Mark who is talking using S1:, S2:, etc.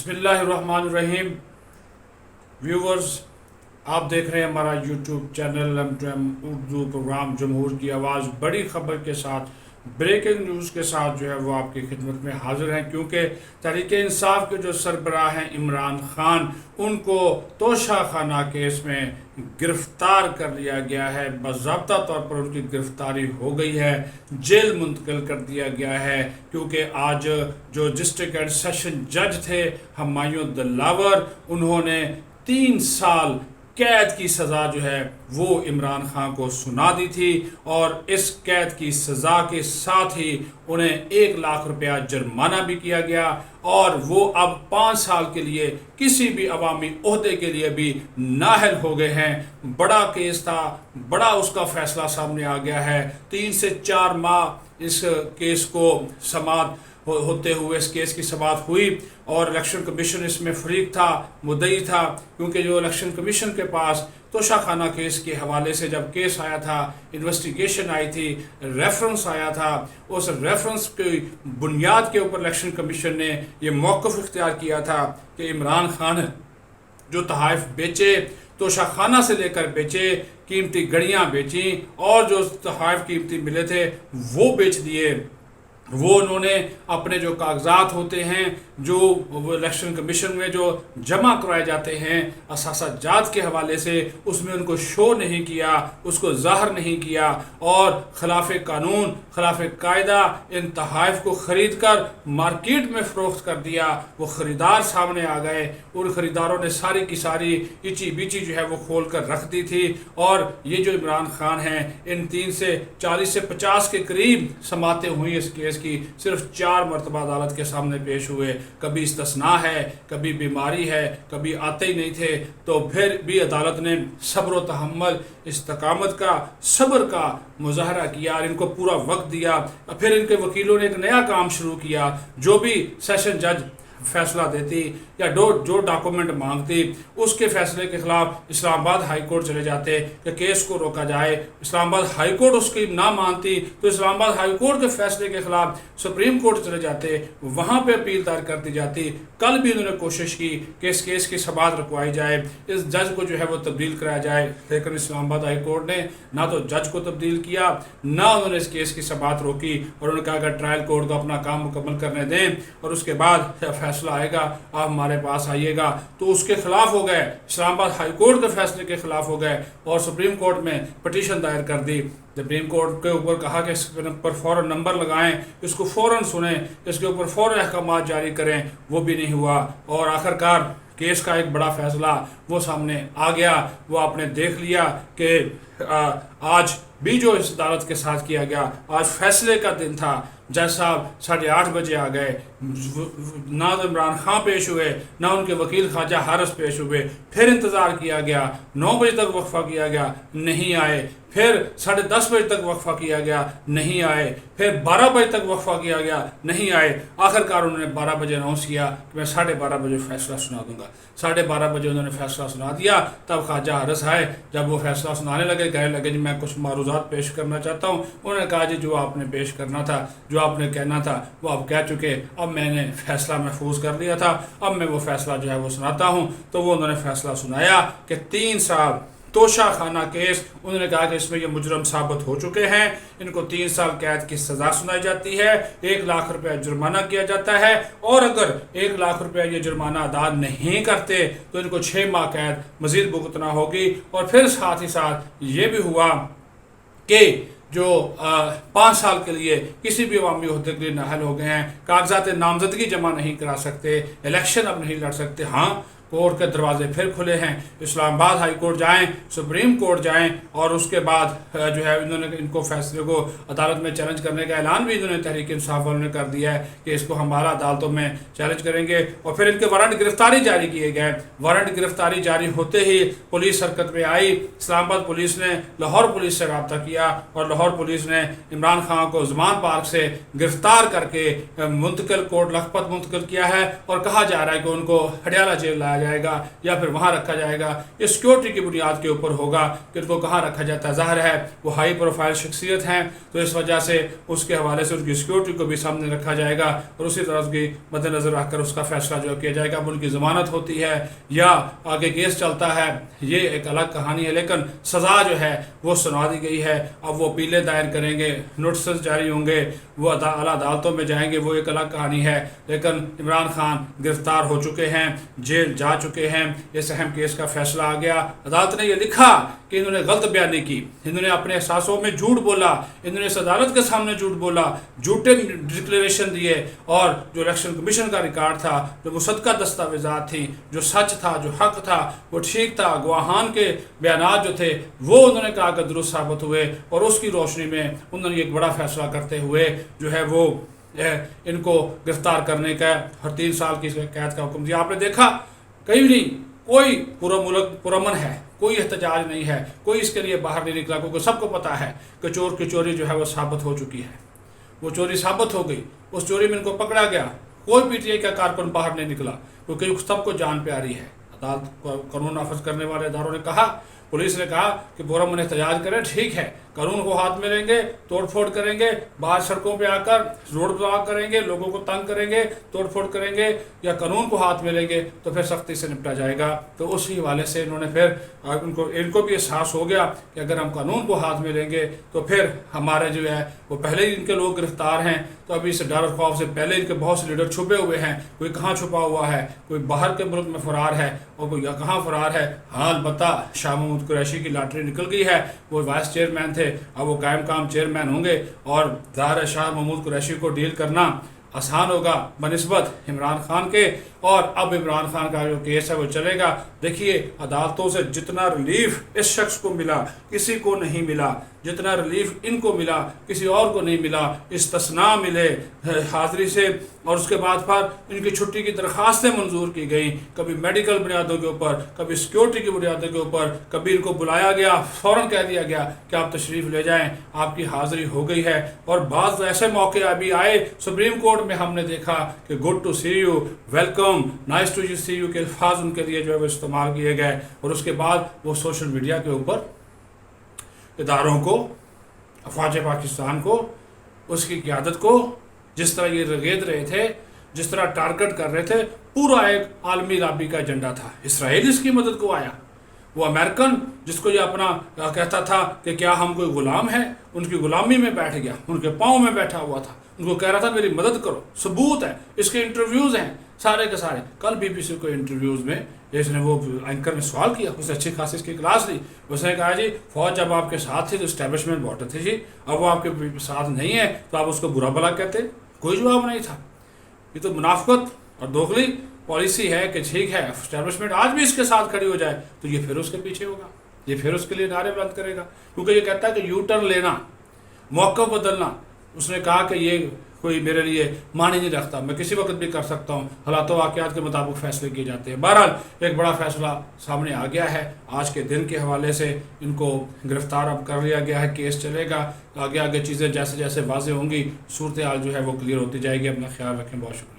S1: बिस्मिल्लाहिर्रहमानिर्रहीम। व्यूवर्स, आप देख रहे हैं हमारा YouTube channel M2M Urdu programme जमहूर की आवाज़। बड़ी ख़बर के साथ, ब्रेकिंग न्यूज़ के साथ जो है वो आपकी खिदमत में हाजिर हैं, क्योंकि तहरीक इंसाफ के जो सरबराह हैं इमरान खान, उनको तोशा खाना केस में गिरफ्तार कर लिया गया है। बाज़ाब्ता तौर पर उनकी गिरफ्तारी हो गई है, जेल मुंतकिल कर दिया गया है, क्योंकि आज जो डिस्ट्रिक्ट एंड सेशन जज थे हुमायूं दिलावर, उन्होंने 3 साल कैद की सज़ा जो है वो इमरान खान को सुना दी थी, और इस कैद की सज़ा के साथ ही उन्हें 1 लाख रुपया जुर्माना भी किया गया, और वो अब 5 साल के लिए किसी भी अवामी ओहदे के लिए भी नाअहल हो गए हैं। बड़ा केस था, बड़ा उसका फैसला सामने आ गया है। 3 से 4 माह इस केस को समाअत होते हुए इस केस की समाअत हुई, और इलेक्शन कमीशन इसमें फरीक था, मुद्दई था, क्योंकि जो इलेक्शन कमीशन के पास तोशा खाना केस के हवाले से जब केस आया था, इन्वेस्टिगेशन आई थी, रेफरेंस आया था, उस रेफरेंस की बुनियाद के ऊपर इलेक्शन कमीशन ने ये मौक़िफ़ इख्तियार किया था कि इमरान खान जो तहाइफ बेचे, तोशा खाना से लेकर बेचे, कीमती घड़ियाँ बेची, और जो तहाइफ कीमती मिले थे वो बेच दिए। वो उन्होंने अपने जो कागजात होते हैं, जो इलेक्शन कमीशन में जो जमा कराए जाते हैं असासाजात के हवाले से, उसमें उनको शो नहीं किया, उसको ज़ाहिर नहीं किया, और खिलाफ कानून, खिलाफ कायदा इन तहाइफ को ख़रीद कर मार्केट में फ़रोख्त कर दिया। वो ख़रीदार सामने आ गए, उन ख़रीदारों ने सारी की सारी इची बिची जो है वो खोल कर रख दी थी, और ये जो इमरान खान हैं, इन 3 से 40 से 50 के करीब समातें हुई इस केस की, सिर्फ 4 मरतबा अदालत के सामने पेश हुए। कभी इस्तिस्ना है, कभी बीमारी है, कभी आते ही नहीं थे, तो फिर भी अदालत ने सब्र व तहम्मुल, इस्तकामत का, सब्र का मुजाहरा किया, और इनको पूरा वक्त दिया। फिर इनके वकीलों ने एक नया काम शुरू किया। जो भी सेशन जज फैसला देती या जो डॉक्यूमेंट मांगती, उसके फैसले के खिलाफ इस्लामाबाद हाई कोर्ट चले जाते कि केस को रोका जाए। इस्लामाबाद हाई कोर्ट उसकी ना मानती तो इस्लामाबाद हाई कोर्ट के फैसले के खिलाफ सुप्रीम कोर्ट चले जाते, वहाँ पे अपील दायर कर दी जाती। कल भी उन्होंने कोशिश की कि इस केस की समाअत रुकवाई जाए, इस जज को जो है वो तब्दील कराया जाए, लेकिन इस्लामाबाद हाई कोर्ट ने ना तो जज को तब्दील किया, ना उन्होंने इस केस की समाअत रोकी, और उन्होंने कहा कि ट्रायल कोर्ट को अपना काम मुकम्मल करने दें, और उसके बाद फैसला आएगा आप हमारे पास आइएगा। तो उसके खिलाफ हो गए, इस्लामाबाद हाई कोर्ट के फैसले के खिलाफ हो गए, और सुप्रीम कोर्ट में पटिशन दायर कर दी। सुप्रीम कोर्ट के ऊपर कहा कि इस पर फ़ौरन नंबर लगाएं, इसको फ़ौरन सुनें, इसके ऊपर फ़ौरन अहकाम जारी करें, वो भी नहीं हुआ। और आखिरकार केस का एक बड़ा फैसला वो सामने आ गया। वो आपने देख लिया कि आज भी जो इस अदालत के साथ किया गया, आज फैसले का दिन था। जज साहब 8:30 बजे आ गए, ना तो इमरान खान पेश हुए, ना उनके वकील ख्वाजा हारिस पेश हुए। फिर इंतज़ार किया गया, 9 बजे तक वक्फा किया गया, नहीं आए। फिर 10:30 बजे तक वक्फा किया गया, नहीं आए। फिर 12 बजे तक वक्फा किया गया, नहीं आए। आखिरकार उन्होंने 12 बजे अनाउंस किया कि मैं 12:30 बजे फैसला सुना दूंगा। 12:30 बजे उन्होंने फैसला सुना दिया। तब ख्वाजा हारिस आए, जब वो फैसला सुनाने लगे, कहने लगे जी मैं कुछ मारूज़ात पेश करना चाहता हूँ। उन्होंने कहा जी जो आपने पेश करना था, जो आपने कहना था वो आप कह चुके, अब मैंने फैसला महफूज कर लिया था, अब मैं वो फैसला जो है वो सुनाता हूँ। तो वो उन्होंने फैसला सुनाया कि 3 साल तोशा खाना केस, उन्होंने कहा कि इसमें ये मुजरम साबित हो चुके हैं, इनको 3 साल कैद की सज़ा सुनाई जाती है, 1 लाख रुपया जुर्माना किया जाता है, और अगर 1 लाख रुपया ये जुर्माना अदा नहीं करते तो इनको 6 माह कैद मज़ीद भुगतना होगी। और फिर साथ ही साथ ये भी हुआ कि जो 5 साल के लिए किसी भी अवामी ओहदे के लिए नाअहल हो गए हैं, कागजात नामजदगी जमा नहीं करा सकते, इलेक्शन अब नहीं लड़ सकते। हाँ, कोर्ट के दरवाजे फिर खुले हैं, इस्लामाबाद हाई कोर्ट जाएं, सुप्रीम कोर्ट जाएं, और उसके बाद जो है इन्होंने इनको फैसले को अदालत में चैलेंज करने का ऐलान भी इन्होंने तहरीक इंसाफ वालों ने कर दिया है कि इसको हमारा अदालतों में चैलेंज करेंगे। और फिर इनके वारंट गिरफ्तारी जारी किए गए। वारंट गिरफ्तारी जारी होते ही पुलिस हरकत में आई। इस्लामाबाद पुलिस ने लाहौर पुलिस से रब्ता किया, और लाहौर पुलिस ने इमरान खान को ज़मान पार्क से गिरफ्तार करके मुंतकिल कोर्ट लखपत मुंतकिल किया है, और कहा जा रहा है कि उनको हडियाला जेल लाया جائے گا یا پھر وہاں رکھا جائے گا، یہ سیکورٹی کی بنیاد کے اوپر ہوگا کہ ان کو کہاں رکھا جاتا ہے۔ ظاہر ہے وہ ہائی پروفائل شخصیت ہیں، تو اس وجہ سے اس کے حوالے سے ان کی سیکورٹی کو بھی سامنے رکھا جائے گا اور اسی طرح کی مد نظر رکھ کر اس کا فیصلہ جو کیا جائے گا۔ اب ان کی ضمانت ہوتی ہے یا آگے کیس چلتا ہے، یہ ایک الگ کہانی ہے، لیکن سزا جو ہے وہ سنا دی گئی ہے۔ اب وہ اپیلیں دائر کریں گے، نوٹسز جاری ہوں گے، وہ اعلیٰ عدالتوں میں جائیں گے، وہ ایک الگ کہانی ہے، لیکن عمران خان گرفتار ہو چکے ہیں، جیل جا چکے ہیں۔ اس اہم کیس کا فیصلہ آ گیا، عدالت نے یہ لکھا کہ انہوں نے غلط بیانی کی، انہوں نے اپنے احساسوں میں جھوٹ بولا، انہوں نے اس عدالت کے سامنے جھوٹ بولا، جھوٹے ڈکلیریشن دیے، اور جو الیکشن کمیشن کا ریکارڈ تھا، جو مصدقہ دستاویزات تھیں، جو سچ تھا، جو حق تھا، وہ ٹھیک تھا، گواہان کے بیانات جو تھے وہ انہوں نے کہا کہ درست ثابت ہوئے، اور اس کی روشنی میں انہوں نے ایک بڑا فیصلہ کرتے ہوئے جو ہے وہ ان کو گرفتار کرنے کا اور 3 سال کی قید کا حکم دیا۔ آپ نے دیکھا کہیں نہیں کوئی پورا ملک پرامن ہے، کوئی احتجاج نہیں ہے، کوئی اس کے لیے باہر نہیں نکلا، کیونکہ سب کو پتہ ہے کہ چور کی چوری جو ہے وہ ثابت ہو چکی ہے، وہ چوری ثابت ہو گئی، اس چوری میں ان کو پکڑا گیا، کوئی پی ٹی آئی کا کارکن باہر نہیں نکلا، کیونکہ سب کو جان پیاری ہے۔ عدالت قانون نافذ کرنے والے اداروں نے کہا، پولیس نے کہا کہ پرامن احتجاج کریں، ٹھیک ہے، قانون کو ہاتھ میں لیں گے، توڑ پھوڑ کریں گے، باہر سڑکوں پہ آ کر روڈ بلاک کریں گے، لوگوں کو تنگ کریں گے، توڑ پھوڑ کریں گے، یا قانون کو ہاتھ میں لیں گے تو پھر سختی سے نپٹا جائے گا۔ تو اسی حوالے سے انہوں نے پھر ان کو بھی احساس ہو گیا کہ اگر ہم قانون کو ہاتھ میں لیں گے تو پھر ہمارے جو ہے وہ پہلے ہی ان کے لوگ گرفتار ہیں، تو ابھی سے ڈر اور خوف سے پہلے ان کے بہت سے لیڈر چھپے ہوئے ہیں، کوئی کہاں چھپا ہوا ہے، کوئی باہر کے ملک میں فرار ہے اور کوئی کہاں فرار ہے۔ ہاں البتہ شاہ محمود قریشی کی لاٹری نکل گئی ہے، وہ وائس چیئرمین تھے، اب وہ قائم مقام چیئرمین ہوں گے، اور ظاہر شاہ محمود قریشی کو ڈیل کرنا آسان ہوگا بنسبت عمران خان کے، اور اب عمران خان کا جو کیس ہے وہ چلے گا۔ دیکھیے عدالتوں سے جتنا ریلیف اس شخص کو ملا کسی کو نہیں ملا، جتنا ریلیف ان کو ملا کسی اور کو نہیں ملا، استثناء ملے حاضری سے، اور اس کے بعد پھر ان کی چھٹی کی درخواستیں منظور کی گئیں، کبھی میڈیکل بنیادوں کے اوپر، کبھی سیکیورٹی کی بنیادوں کے اوپر، کبھی ان کو بلایا گیا، فوراً کہہ دیا گیا کہ آپ تشریف لے جائیں، آپ کی حاضری ہو گئی ہے۔ اور بعض ایسے موقع ابھی آئے سپریم کورٹ میں، ہم نے دیکھا کہ good to see you, welcome, nice to you see you کے الفاظ ان کے لیے جو ہے وہ استعمال کیے گئے، اور اس کے بعد وہ سوشل میڈیا کے اوپر اداروں کو، افواج پاکستان کو، اس کی قیادت کو جس طرح یہ رگید رہے تھے، جس طرح ٹارگٹ کر رہے تھے، پورا ایک عالمی لابی کا ایجنڈا تھا۔ اسرائیل اس کی مدد کو آیا، وہ امریکن جس کو یہ اپنا کہتا تھا کہ کیا ہم کوئی غلام ہیں، ان کی غلامی میں بیٹھ گیا، ان کے پاؤں میں بیٹھا ہوا تھا، ان کو کہہ رہا تھا میری مدد کرو، ثبوت ہے، اس کے انٹرویوز ہیں سارے کے سارے۔ کل بی بی سی کو انٹرویوز میں اس نے وہ اینکر نے سوال کیا، اس نے اچھی خاصی اس کی کلاس لی، اس نے کہا جی فوج جب آپ کے ساتھ تھی تو اسٹیبلشمنٹ بہت تھی جی، اب وہ آپ کے ساتھ نہیں ہے تو آپ اس کو برا بھلا کہتے، کوئی جواب نہیں تھا۔ یہ تو منافقت اور دوغلی پالیسی ہے کہ ٹھیک ہے اسٹیبلشمنٹ آج بھی اس کے ساتھ کھڑی ہو جائے تو یہ پھر اس کے پیچھے ہوگا، یہ پھر اس کے لیے نعرے بلند کرے گا، کیونکہ یہ کہتا ہے کہ یو ٹرن لینا، موقف بدلنا، اس نے کہا کہ یہ کوئی میرے لیے معنی نہیں رکھتا، میں کسی وقت بھی کر سکتا ہوں، حالات و واقعات کے مطابق فیصلے کیے جاتے ہیں۔ بہرحال ایک بڑا فیصلہ سامنے آ گیا ہے، آج کے دن کے حوالے سے ان کو گرفتار اب کر لیا گیا ہے، کیس چلے گا، آگے چیزیں جیسے جیسے واضح ہوں گی صورتحال جو ہے وہ کلیئر ہوتی جائے گی۔ اپنا خیال رکھیں، بہت شکریہ۔